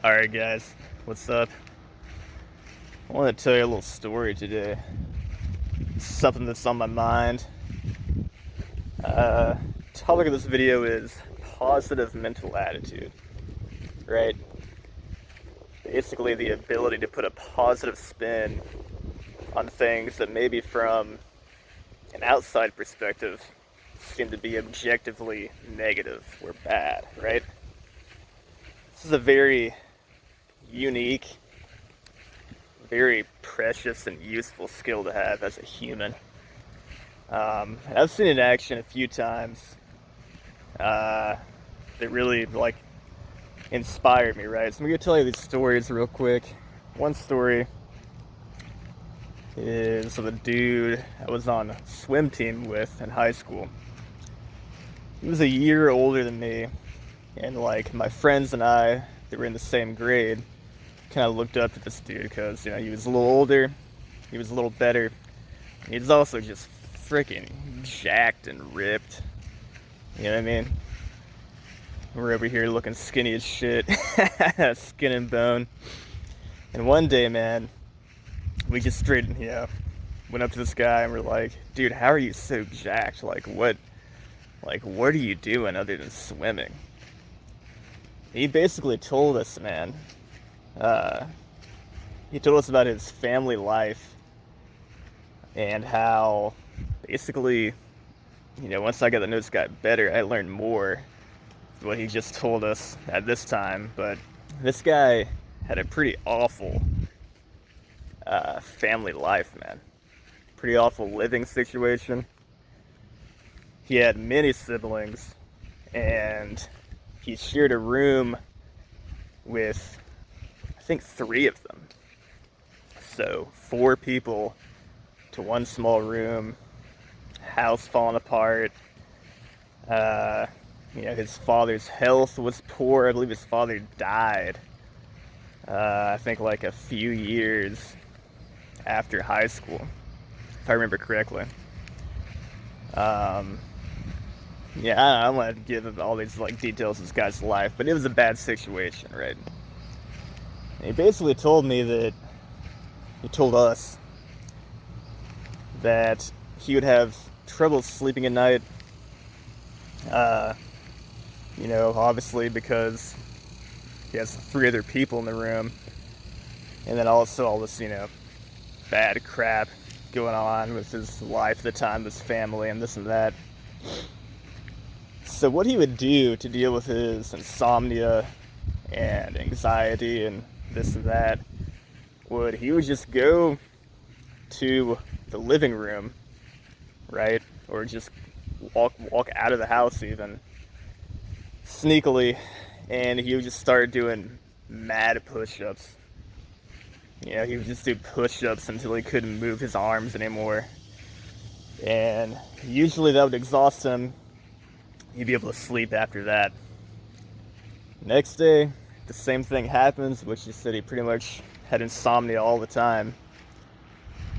Alright guys, what's up? I want to tell you a little story today. Something that's on my mind. Uh, Topic of this video is positive mental attitude, right? Basically the ability to put a positive spin on things that maybe from an outside perspective seem to be objectively negative or bad, right? This is a very unique, very precious and useful skill to have as a human. And I've seen it in action a few times. That really inspired me, right? So I'm gonna tell you these stories real quick. One story is of a dude I was on a swim team with in high school. He was a year older than me, and my friends and I that were in the same grade kind of looked up to this dude because he was a little older, he was a little better, and he's also just freaking jacked and ripped. You know what I mean? We're over here looking skinny as shit, skin and bone. And one day, man, we just straight, went up to this guy and we're like, dude, how are you so jacked? What are you doing other than swimming? He basically told us, man, he told us about his family life and how basically, once I got to know this guy better, I learned more what he just told us at this time. But this guy had a pretty awful family life, man. Pretty awful living situation. He had many siblings, and he shared a room with, I think, 3 of them. So 4 people to one small room, house falling apart. His father's health was poor. I believe his father died, I think a few years after high school, if I remember correctly. I don't want to give all these details of this guy's life, but it was a bad situation, right? And he basically told me that, he told us that he would have trouble sleeping at night. Obviously because he has 3 other people in the room, and then also all this, bad crap going on with his life at the time, his family, and this and that. So what he would do to deal with his insomnia and anxiety and this and that, he would just go to the living room, right? Or just walk out of the house even, sneakily, and he would just start doing mad push-ups. He would just do push-ups until he couldn't move his arms anymore. And usually that would exhaust him. He'd be able to sleep after that. Next day, the same thing happens, which he said he pretty much had insomnia all the time.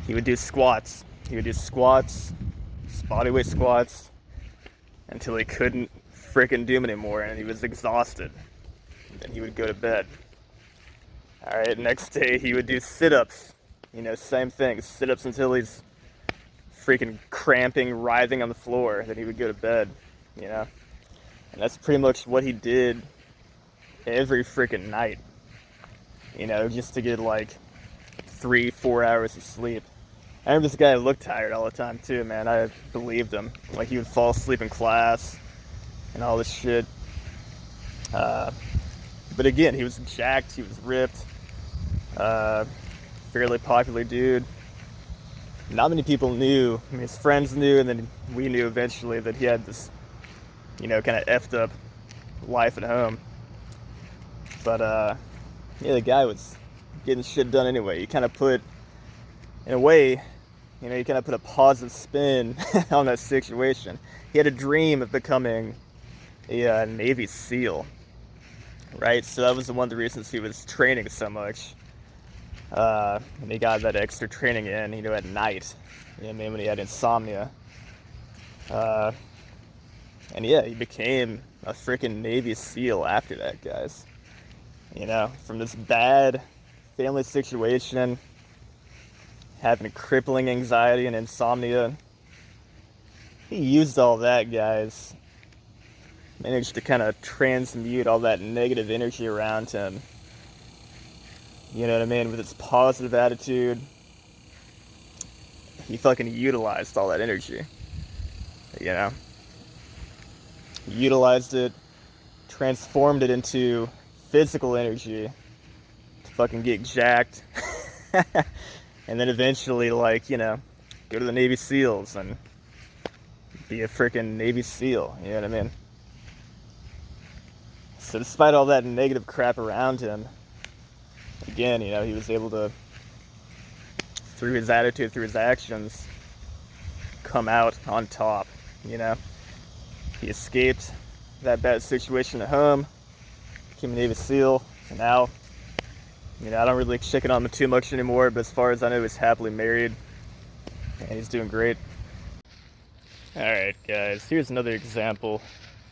He would do squats. Bodyweight squats, until he couldn't freaking do them anymore, and he was exhausted. And then he would go to bed. Alright, next day he would do sit-ups. Same thing. Sit-ups until he's freaking cramping, writhing on the floor. Then he would go to bed, And that's pretty much what he did every freaking night. Just to get 3-4 hours of sleep. I remember this guy looked tired all the time too, man. I believed him. He would fall asleep in class and all this shit. But again, he was jacked, he was ripped, fairly popular dude. Not many people knew. I mean, his friends knew, and then we knew eventually that he had this, kind of effed up life at home. But the guy was getting shit done anyway. He kind of put, in a way, he kind of put a positive spin on that situation. He had a dream of becoming a Navy SEAL, right? So that was one of the reasons he was training so much. And he got that extra training in, at night, when he had insomnia. And yeah, he became a freaking Navy SEAL after that, guys. from this bad family situation, having crippling anxiety and insomnia. He used all that, guys. Managed to kind of transmute all that negative energy around him. You know what I mean? With his positive attitude, he fucking utilized all that energy. You know? He utilized it, transformed it into physical energy to fucking get jacked. And then eventually, go to the Navy SEALs and be a freaking Navy SEAL. You know what I mean? So despite all that negative crap around him, again, he was able to, through his attitude, through his actions, come out on top. He escaped that bad situation at home, became a Navy SEAL, and now, I don't really check it on him too much anymore, but as far as I know, he's happily married, and he's doing great. Alright, guys, here's another example,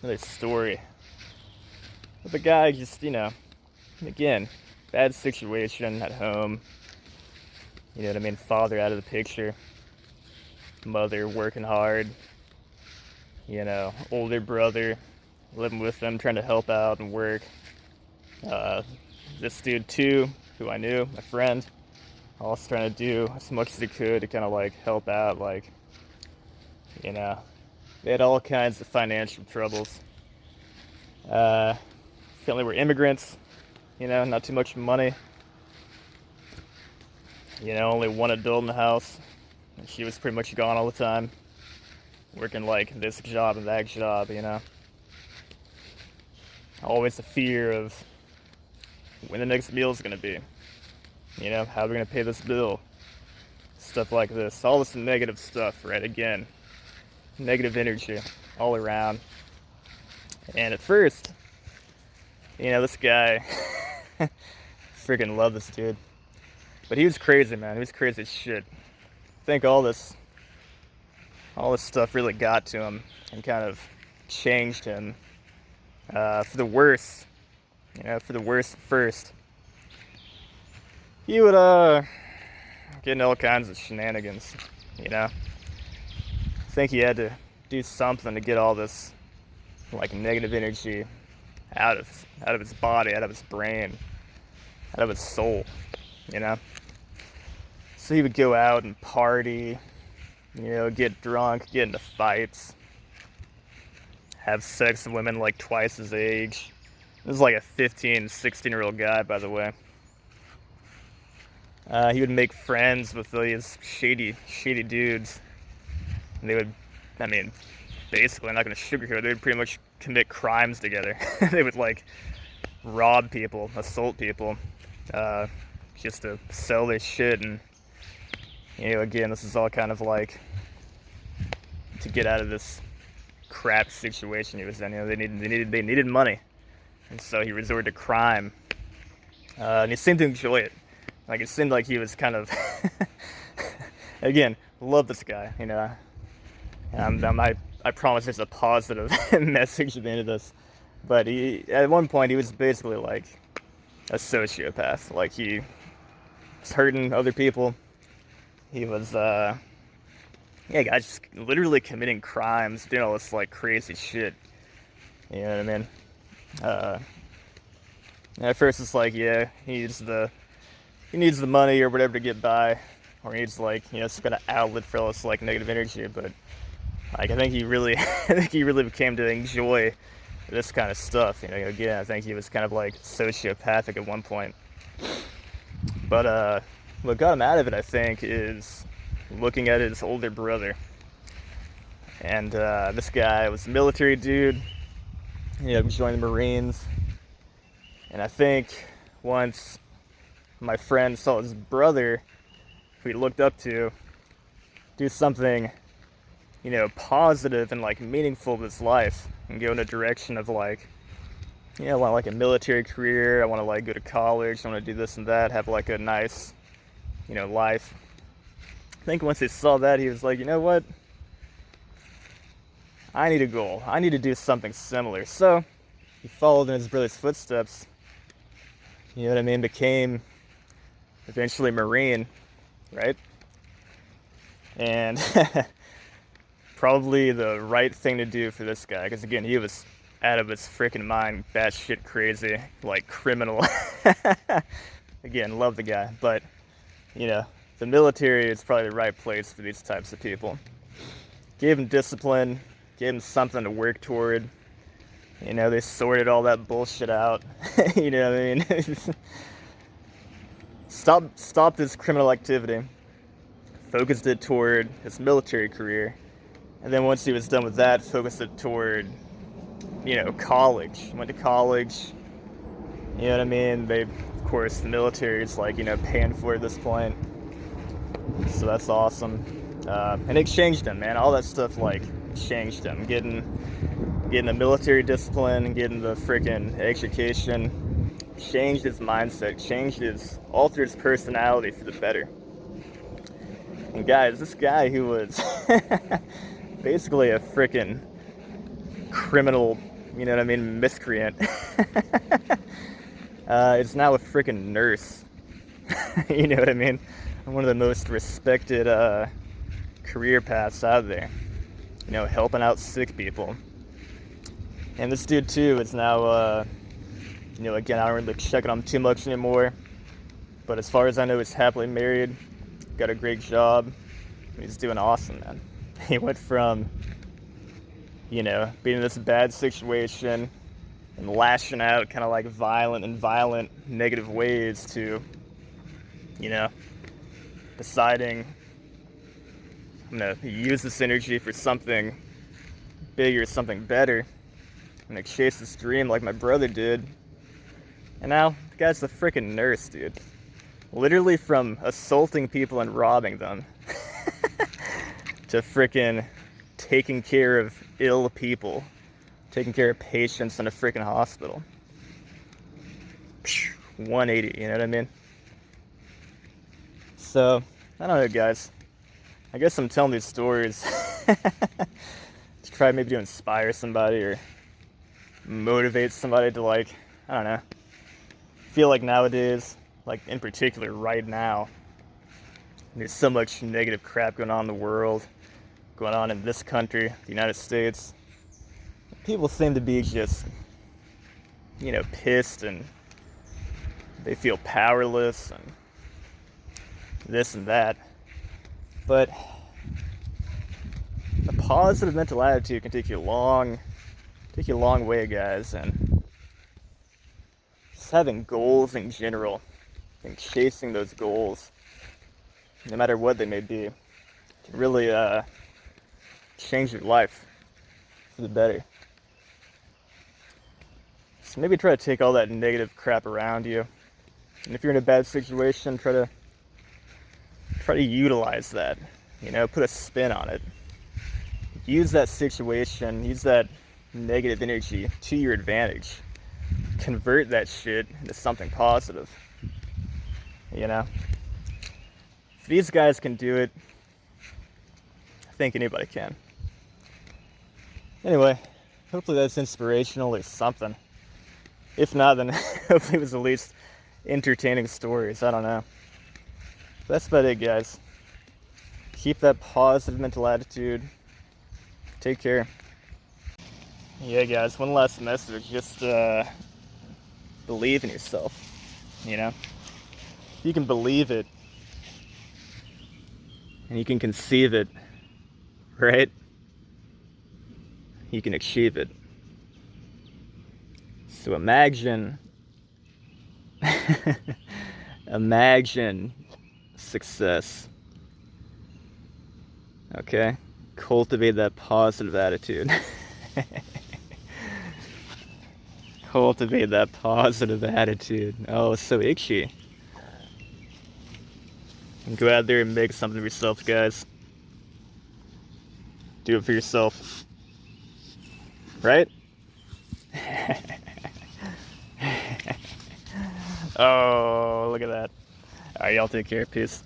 another story of a guy just, again, bad situation at home, you know what I mean, father out of the picture, mother working hard, older brother living with them, trying to help out and work. This dude too, who I knew, my friend, also trying to do as much as he could to kind of help out, they had all kinds of financial troubles. Family were immigrants, not too much money. Only one adult in the house. And she was pretty much gone all the time. Working this job and that job, Always the fear of when the next meal is going to be. How are we going to pay this bill? Stuff like this. All this negative stuff, right? Again, negative energy all around. And at first, this guy, freaking love this dude. But he was crazy, man. He was crazy as shit. I think all this stuff really got to him and kind of changed him for the worse. For the worse at first. He would get into all kinds of shenanigans. I think he had to do something to get all this negative energy out of his body, out of his brain, out of his soul. So he would go out and party, get drunk, get into fights, have sex with women twice his age. This is a 15, 16-year-old guy, by the way. He would make friends with these shady dudes. And they would, basically, I'm not going to sugarcoat it, they would pretty much commit crimes together. They would, rob people, assault people, just to sell their shit. And, again, this is all kind of to get out of this crap situation he was in. They needed money. And so he resorted to crime. And he seemed to enjoy it. It seemed like he was kind of, again, love this guy, I promise there's a positive message at the end of this. But at one point, he was basically a sociopath. He was hurting other people. He was, guys, just literally committing crimes, doing all this, crazy shit. You know what I mean? At first it's he needs the money or whatever to get by, or he needs some kind of outlet for all this negative energy. But I think he really came to enjoy this kind of stuff. Again, I think he was kind of sociopathic at one point. But what got him out of it, I think, is looking at his older brother. And this guy was a military dude. Joined the Marines. And I think once my friend saw his brother, who he looked up to, do something, positive and meaningful with his life, and go in a direction of I want a military career, I want to go to college, I want to do this and that, have a nice, life. I think once he saw that, he was you know what? I need a goal. I need to do something similar. So he followed in his brother's footsteps you know what I mean, became eventually Marine, right? And probably the right thing to do for this guy, because again, he was out of his freaking mind, batshit crazy, like criminal. Again, love the guy, but you know, the military is probably the right place for these types of people. Gave him discipline, gave him something to work toward. You know, they sorted all that bullshit out. You know what I mean? Stopped his criminal activity, focused it toward his military career, and then once he was done with that, focused it toward, you know, college. Went to college. You know what I mean? They, of course, the military is like, you know, paying for it at this point. So that's awesome. And it changed him, man. All that stuff, like, changed him. Getting the military discipline, getting the freaking education, changed his mindset, altered his personality for the better. And guys, this guy who was basically a freaking criminal, you know what I mean, miscreant, is now a freaking nurse. You know what I mean? One of the most respected career paths out there. You know, helping out sick people. And this dude too is now, you know, again, I don't really check it on too much anymore. But as far as I know, he's happily married, got a great job. He's doing awesome, man. He went from, you know, being in this bad situation and lashing out kind of like violent, negative ways to, you know, deciding I'm going to use this energy for something bigger, something better. I'm going to chase this dream like my brother did. And now, the guy's a freaking nurse, dude. Literally from assaulting people and robbing them to freaking taking care of ill people, taking care of patients in a freaking hospital. 180, you know what I mean? So, I don't know, guys. I guess I'm telling these stories to try maybe to inspire somebody or motivate somebody to, like, I don't know, feel like nowadays, like in particular right now, there's so much negative crap going on in the world, going on in this country, the United States. People seem to be just, you know, pissed, and they feel powerless and this and that. But a positive mental attitude can take you a long way, guys. And just having goals in general and chasing those goals, no matter what they may be, can really change your life for the better. So maybe try to take all that negative crap around you, and if you're in a bad situation, try to utilize that, you know, put a spin on it. Use that situation, use that negative energy to your advantage. Convert that shit into something positive, you know? If these guys can do it, I think anybody can. Anyway, hopefully that's inspirational or something. If not, then hopefully it was at least entertaining stories, I don't know. That's about it, guys. Keep that positive mental attitude. Take care. Yeah, guys, one last message. Just believe in yourself, you know? If you can believe it, and you can conceive it, right? You can achieve it. So imagine success. Okay? Cultivate that positive attitude. Cultivate that positive attitude. Oh, it's so itchy. And go out there and make something of yourself, guys. Do it for yourself. Right? Oh, look at that. Alright, y'all take care. Peace.